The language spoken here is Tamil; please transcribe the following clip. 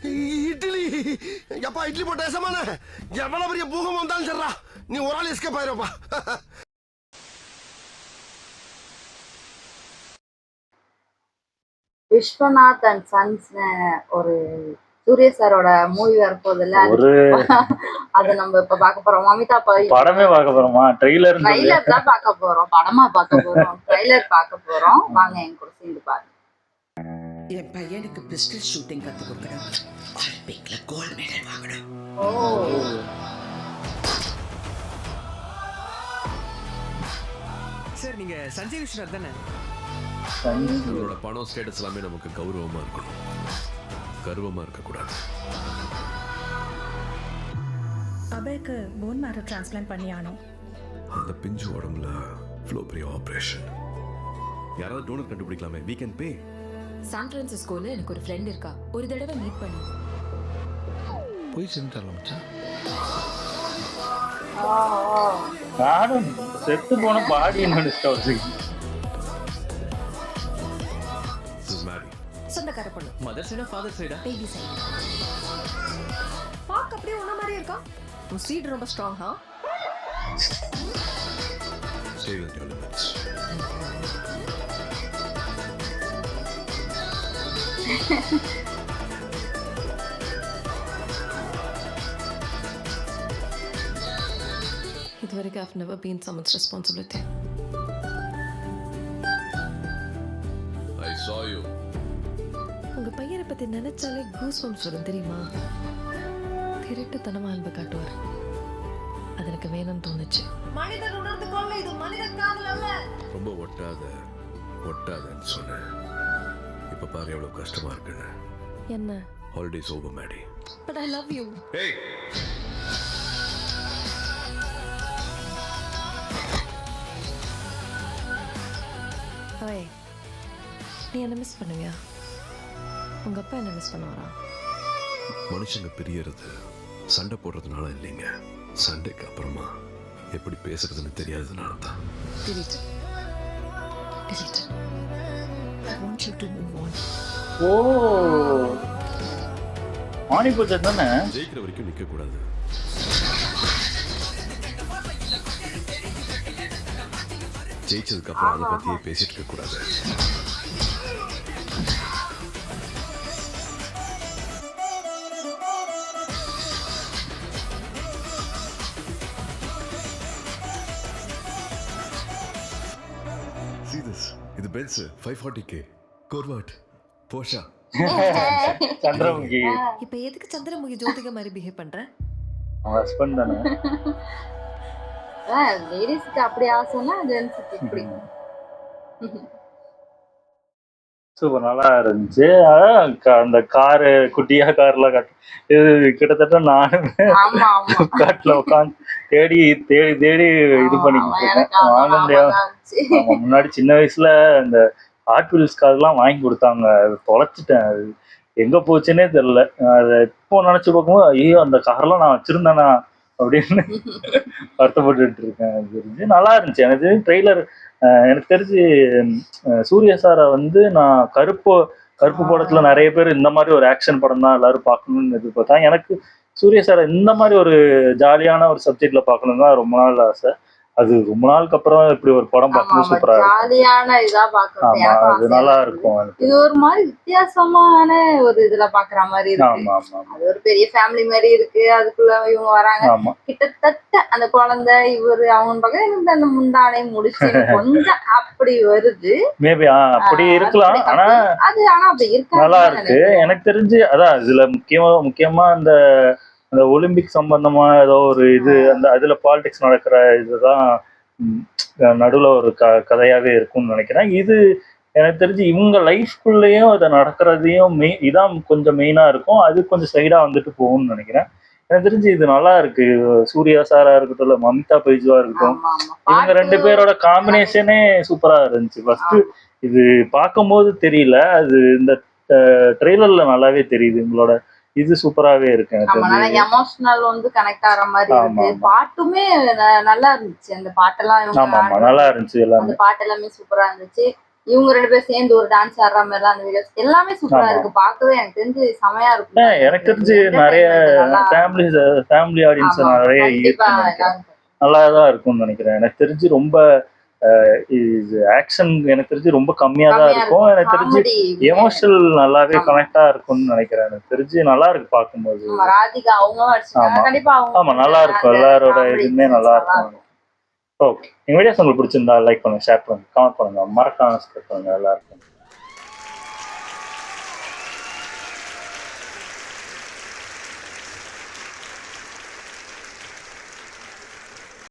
இட்லி எப்பா இட்லி போட்ட ஏசமான எவ்வளவு பெரிய பூகம் வந்தாலும் சரிடா நீ ஒரு ஆள் எஸ்கேப் ஆயிருப்பா. விஸ்வநாத் அண்ட் சன்ஸ் ஒரு சூரிய சாரோட மூவி வரப்போகுதுல்ல, அது நம்ம இப்ப பார்க்க போறோம். மமிதா படமே பார்க்க போறோமா? ட்ரெய்லர் தான் பார்க்க போறோம், படமா பார்க்க போறோம், ட்ரெய்லர் பார்க்க போறோம். வாங்க என் கூட சேர்ந்து பாருங்க. என் பையனுக்கு பிஸ்டல் ஷூட்டிங் கத்து கொடுக்குறேன். ஒலிம்பிக்ல கோல்ட் மெடல் வாங்கணும். சார் நீங்க சஞ்சய் விஸ்வநாத் தானே? உங்களோட பணம் ஸ்டேட்டஸ் எல்லாமே நமக்கு கௌரவமா இருக்கணும், கர்வமா இருக்கக்கூடாது. அபேக்கு போன் மேரோ டிரான்ஸ்பிளான்ட் பண்ணி ஆனோம். அந்த பிஞ்சு உடம்புல ஃப்ளோ பெரிய ஆப்ரேஷன். யாராவது டோனர் கண்டுபிடிக்கலாமே? we can pay. சான் பிரான்சிஸ்கோல எனக்கு ஒரு ஃப்ரெண்ட் இருக்கா, ஒரு தடவை மீட் பண்ணி போய் சென்றாலும் மச்சான். நானும் செத்து போன பாடி நினைச்சிட்டேன். சொந்தக்கார பொண்ணு. மதர் சைடா ஃபாதர் சைடா? Baby side. பாக்க அப்படியே உன்ன மாதிரி இருக்கா. உன் சீட் ரொம்ப ஸ்ட்ராங்கா. Stay with your limits. இதுவரைக்கும் I've never been someone's responsibility. I saw you. உங்க பையனை பத்தி நினைச்சாலே கூஸ் பம்ப்ஸ் வரும் தெரியுமா? திருட்டுத்தனமா அன்பை காட்டுவார். அது எனக்கு வேணும்னு தோணுச்சு. மனிதன் உணர்ந்து கொள்ள இது மனித காதல் அல்ல. ரொம்ப ஒட்டாதன்னு சொன்னேன். இப்ப பாரு எவ்வளவு கஷ்டமா இருக்குன்னு. என்ன? Holidays over Maddy. But I love you. Hey. ஓய், நீ என்ன மிஸ் பண்ணுவியா? உங்க அப்பா என்ன மிஸ் பண்ணுவாரா? மனுஷங்க பிரியறது சண்டை போடுறதுனால இல்லைங்க, சண்டைக்கு அப்புறமா எப்படி பேசுறதுன்னு தெரியாததுனால தான். Delete. I want you to move on. ஓ, மாணிபூஜை தானே? ஜெயிக்கிற வரைக்கும் நிக்க கூடாது. ஜெயிச்சதுக்கு அப்புறம் அதை பத்தியே பேசிட்டு இருக்க கூடாது. See this? இது பென்ஸ் 540k, கோர்வாட், போஷா. சந்திரமுகி. இப்ப எதுக்கு சந்திரமுகி ஜோதிகா மாதிரி பிஹேவ் பண்ற? அவன் ஹஸ்பண்ட் தானே? லேடிஸ்க்கு அப்படி ஆசைன்னா ஜென்ஸுக்கு இப்படி. சூப்பர், நல்லா இருந்துச்சு. அந்த காரு, குட்டியா கார்லாம் காட்டு, இது கிட்டத்தட்ட நானுமே காட்டுல உட்காந்து தேடி இது பண்ணிக்கிட்டு இருக்கேன். வாங்க முடியாது. ஆமா, முன்னாடி சின்ன வயசுல இந்த ஹாட் வீல்ஸ் கார்லாம் வாங்கி கொடுத்தாங்க, தொலைச்சிட்டேன். அது எங்க போச்சுன்னே தெரியல. அதை இப்போ நினைச்சு பார்க்கும்போது ஐயோ அந்த கார்லாம் நான் வச்சிருந்தேனா அப்படின்னு வருத்தப்பட்டு இருக்கேன். தெரிஞ்சு நல்லா இருந்துச்சு. எனக்கு ட்ரெய்லர் எனக்கு தெரிஞ்சு சூர்யா சாரை வந்து நான் கருப்பு படத்துல நிறைய பேர் இந்த மாதிரி ஒரு ஆக்ஷன் படம் தான் எல்லாரும் பார்க்கணும்னு எதிர்பார்த்தேன். எனக்கு சூர்யா சாரை இந்த மாதிரி ஒரு ஜாலியான ஒரு சப்ஜெக்ட்ல பார்க்கணும் தான் ரொம்ப நாள் ஆசை. அது ரொம்ப நாளுக்கு அப்புறம் இப்படி ஒரு படம் பார்க்கணும் சூப்பரா ஜாலியான இதா பாக்குறது. ஆமா, அது நல்லா இருக்கும். இது ஒரு மாதிரி வித்தியாசமான ஒரு இதுல பாக்குற மாதிரி இருக்கு. அது ஒரு பெரிய ஃபேமிலி மாதிரி இருக்கு. அதுக்குள்ள இவங்க வராங்க, கிட்டத்தட்ட அந்த குழந்தை இவரு அவங்க பக்கம் அந்த முந்தானை முடிச்சு கொஞ்சம் அப்படி வருது. மேபி அப்படி இருக்கலாம். ஆனா அப்படி இருக்கு, நல்லா இருக்கு. எனக்கு தெரிஞ்சு அதான் இதுல முக்கியமா அந்த ஒலிம்பிக் சம்பந்தமா ஏதோ ஒரு இது, அந்த அதுல பாலிடிக்ஸ் நடக்கிற இதுதான் நடுவுல ஒரு கதையாவே இருக்கும்னு நினைக்கிறேன். இது எனக்கு தெரிஞ்சு இவங்க லைஃப்குள்ளேயும் அதை நடக்கிறதையும் இதான் கொஞ்சம் மெயினா இருக்கும். அது கொஞ்சம் சைடா வந்துட்டு போகும்னு நினைக்கிறேன். எனக்கு தெரிஞ்சு இது நல்லா இருக்கு. சூர்யா சாரா இருக்கட்டும், இல்ல மமிதா பைஜுவா இருக்கட்டும், இவங்க ரெண்டு பேரோட காம்பினேஷனே சூப்பரா இருந்துச்சு. ஃபர்ஸ்ட் இது பார்க்கும்போது தெரியல, அது இந்த ட்ரெய்லர்ல நல்லாவே தெரியுது. உங்களோட இது சூப்பராவே இருக்கு. எமோஷனல் வந்து கனெக்ட் ஆகிற மாதிரி இருக்கு. பாட்டுமே நல்லா இருந்துச்சு. அந்த பாட்டெல்லாம் நல்லா இருந்துச்சு. எல்லாமே பாட்டு எல்லாமே சூப்பரா இருந்துச்சு. இவங்க 2 பேரும் சேர்ந்து ஒரு டான்ஸ் ஆடுற மாதிரிலாம் அந்த வீடியோஸ் எல்லாமே சூப்பரா இருக்கு. பார்க்கவே எனக்கு தெரிஞ்சு செமையா இருக்கும். எனக்கு தெரிஞ்சு நிறைய ஃபேமிலி ஆடியன்ஸ் நிறைய நல்லா தான் இருக்கும்னு நினைக்கிறேன். எனக்கு தெரிஞ்சு ரொம்ப ஆக்ஷன் எனக்கு தெரிஞ்சு ரொம்ப கம்மியா தான் இருக்கும். எனக்கு தெரிஞ்சு எமோஷனல் நல்லாவே கனெக்டா இருக்கும்னு நினைக்கிறேன். எனக்கு தெரிஞ்சு நல்லா இருக்கு பார்க்கும்போது. ராதிகா அவங்க கண்டிப்பா ஆமா நல்லா இருக்கும். எல்லாரோட இதுவுமே நல்லா இருக்கும். ஓகே, எங்க வீடியோஸ் உங்களுக்கு பிடிச்சிருந்தா லைக் பண்ணுங்க, ஷேர் பண்ணுங்க, கமெண்ட் பண்ணுங்க, மறக்காம சப்ஸ்கிரைப் பண்ணுங்க. எல்லாருக்கும்